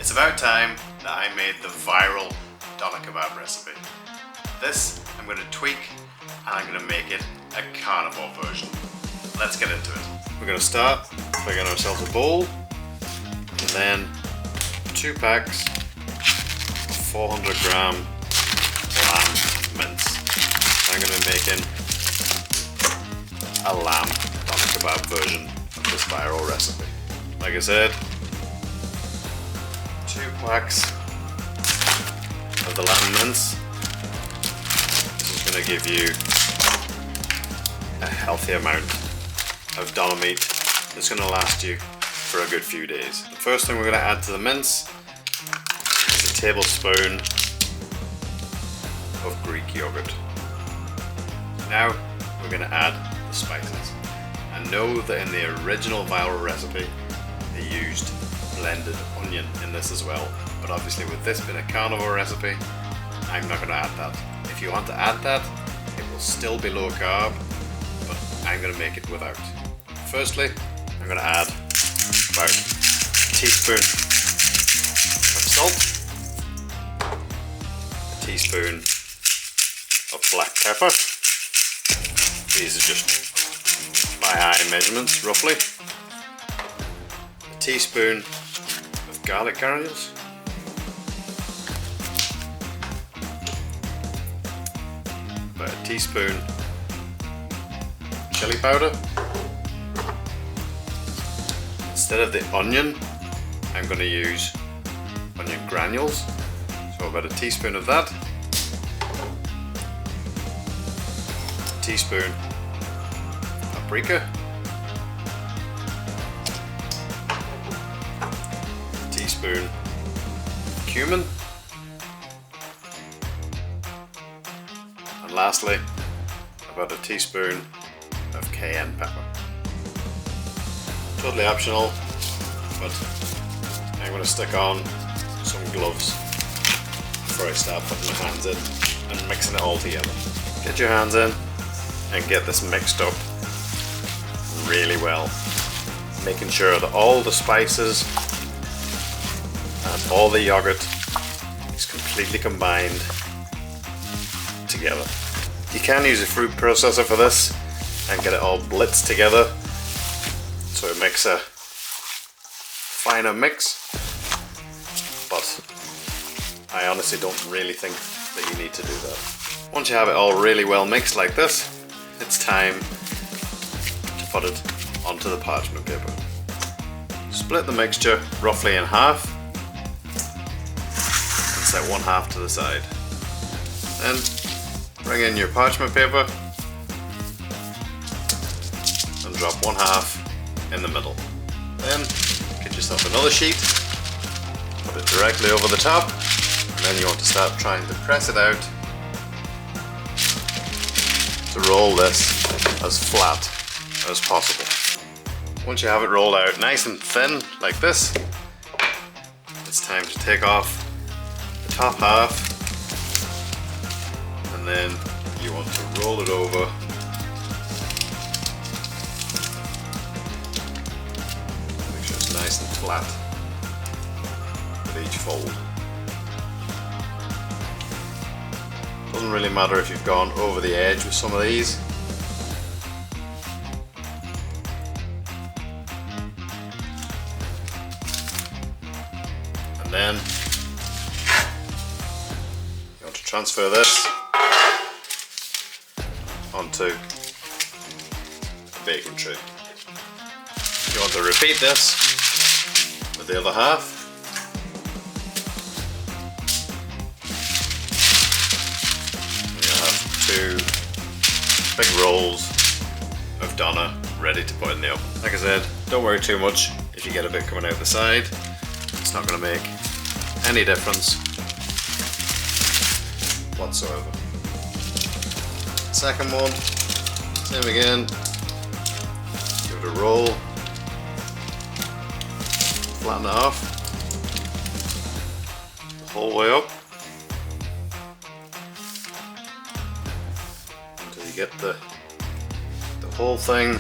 It's about time that I made the viral doner kebab recipe. This I'm going to tweak and I'm going to make it a carnivore version. Let's get into it. We're going to start by getting ourselves a bowl and then 2 packs of 400 gram lamb mince. I'm going to be making a lamb doner kebab version of this viral recipe. Like I said, 2 packs of the lamb mince. This is going to give you a healthy amount of doner meat that's going to last you for a good few days. The first thing we're going to add to the mince is a tablespoon of Greek yogurt. Now we're going to add the spices. And know that in the original viral recipe they used blended onion in this as well, but obviously with this being a carnivore recipe, I'm not going to add that. If you want to add that, it will still be low carb, but I'm going to make it without. Firstly, I'm going to add about a teaspoon of salt, a teaspoon of black pepper. These are just by eye measurements, roughly. A teaspoon of garlic granules, about a teaspoon chili powder. Instead of the onion, I'm going to use onion granules, so about a teaspoon of that, a teaspoon paprika, a teaspoon cumin, and lastly about a teaspoon of cayenne pepper. Totally optional, but I'm going to stick on some gloves before I start putting my hands in and mixing it all together. Get your hands in and get this mixed up really well, making sure that all the spices and all the yogurt is completely combined together. You can use a food processor for this and get it all blitzed together so it makes a finer mix, but I honestly don't really think that you need to do that. Once you have it all really well mixed like this, it's time to put it onto the parchment paper. Split the mixture roughly in half and set one half to the side. Then bring in your parchment paper and drop one half in the middle. Then get yourself another sheet, put it directly over the top, and then you want to start trying to press it out to roll this as flat as possible. Once you have it rolled out nice and thin like this, it's time to take off the top half, and then you want to roll it over nice and flat with each fold. Doesn't really matter if you've gone over the edge with some of these. And then you want to transfer this onto a baking tray. You want to repeat this with the other half. And you'll have 2 big rolls of doner ready to put in the oven. Like I said, don't worry too much if you get a bit coming out the side. It's not going to make any difference whatsoever. Second one, same again. Give it a roll. Flatten it off the whole way up until you get the whole thing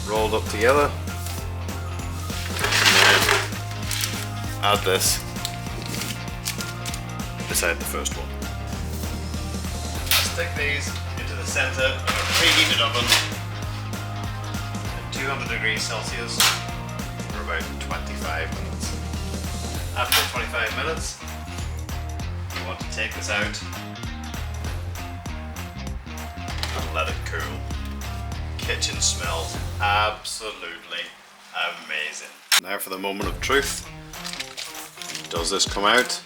rolled up together. And then add this beside the first one. Stick these into the centre of a preheated oven at 200 degrees Celsius for about 25 minutes. After 25 minutes, you want to take this out and let it cool. Kitchen smells absolutely amazing. Now for the moment of truth. Does this come out?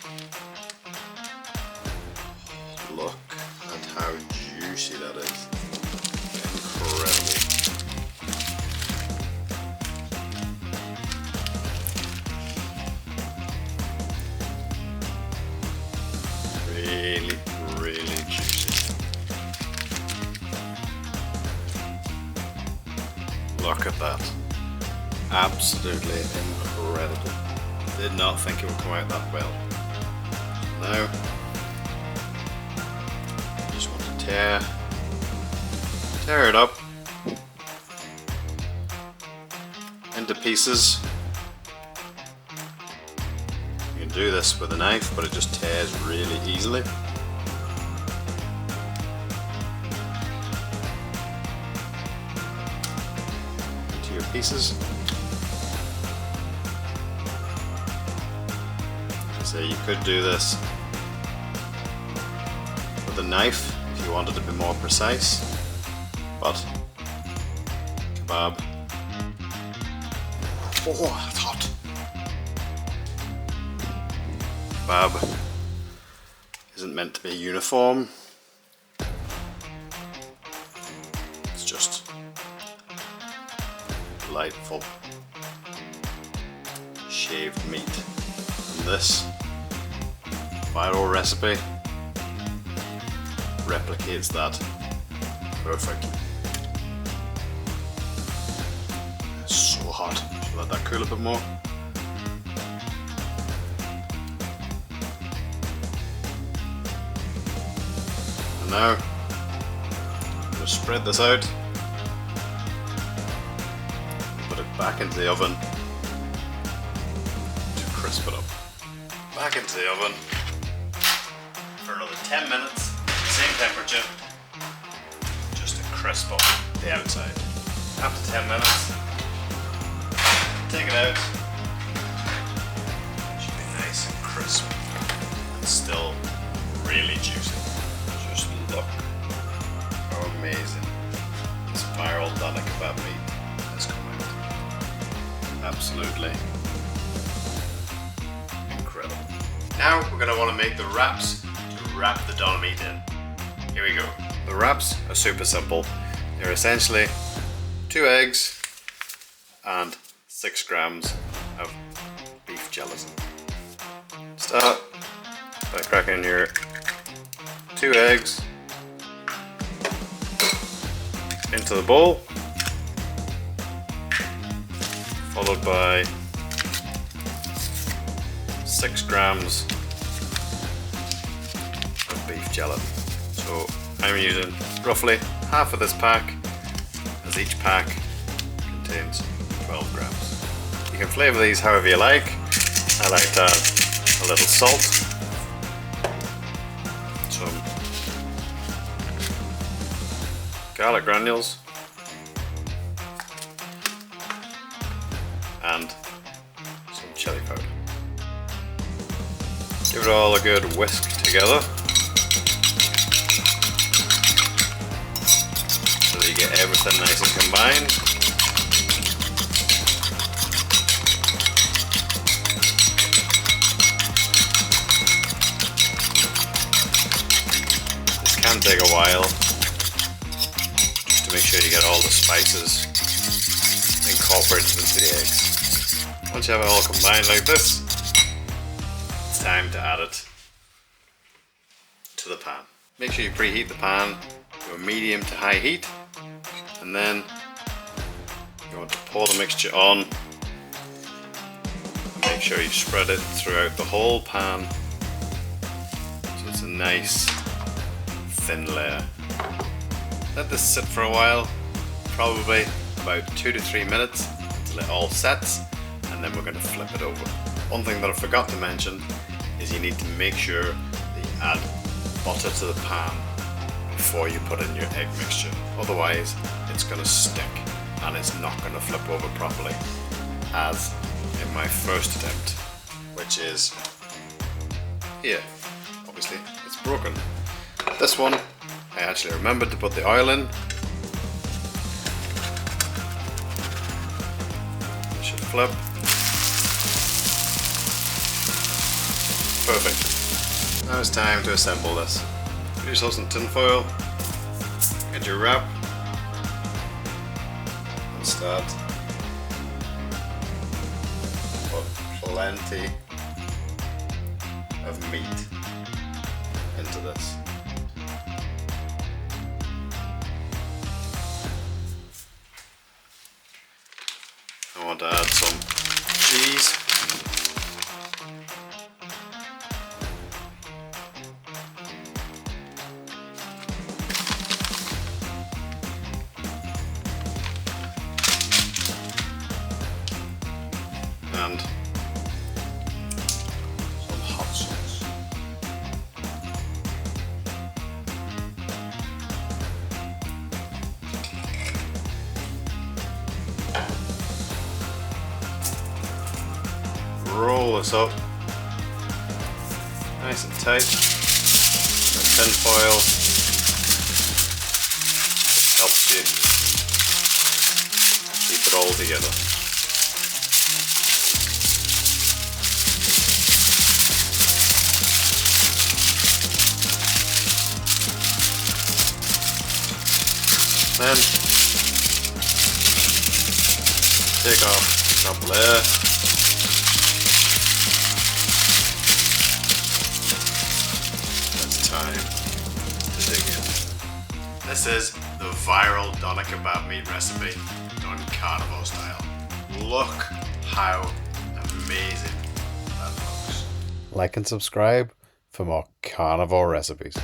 Look at how juicy that is. Incredible. Really, really juicy. Look at that. Absolutely incredible. Did not think it would come out that well. Now, just want to tear it up into pieces. You can do this with a knife, but it just tears really easily. Into your pieces. So you could do this with a knife if you wanted to be more precise, but kebab. Oh, it's hot. Kebab isn't meant to be uniform. It's just delightful shaved meat. And this viral recipe replicates that perfectly. It's so hot. Should let that cool a bit more. And now I'm going to spread this out, put it back into the oven to crisp it up. Back into the oven for another 10 minutes, same temperature, just to crisp up the outside. After 10 minutes, take it out. It should be nice and crisp and still really juicy. Just look how amazing this viral doner kebab meat has come out. Absolutely incredible. Now we're going to want to make the wraps to wrap the doner meat in. Here we go. The wraps are super simple. They're essentially 2 eggs and 6 grams of beef gelatin. Start by cracking your 2 eggs into the bowl, followed by 6 grams of beef gelatin. So I'm using roughly half of this pack, as each pack contains 12 grams. You can flavour these however you like. I like to add a little salt, some garlic granules, and some chili powder. Give it all a good whisk together so that you get everything nice and combined. This can take a while just to make sure you get all the spices incorporated into the eggs. Once you have it all combined like this, it's time to add it to the pan. Make sure you preheat the pan to a medium to high heat, and then you want to pour the mixture on. Make sure you spread it throughout the whole pan so it's a nice thin layer. Let this sit for a while, probably about 2 to 3 minutes until it all sets, and then we're going to flip it over. One thing that I forgot to mention is you need to make sure that you add butter to the pan before you put in your egg mixture. Otherwise, it's going to stick and it's not going to flip over properly, as in my first attempt, which is here. Obviously, it's broken. This one, I actually remembered to put the oil in. It should flip. Perfect. Now it's time to assemble this. Put yourself some tin foil, get your wrap, and start. Put plenty of meat into this. I want to add some cheese. And some hot sauce. Roll this up nice and tight. The tin foil just helps you keep it all together. Then take off the top layer. It's time to dig in. This is the viral doner kebab meat recipe done carnivore style. Look how amazing that looks. Like and subscribe for more carnivore recipes.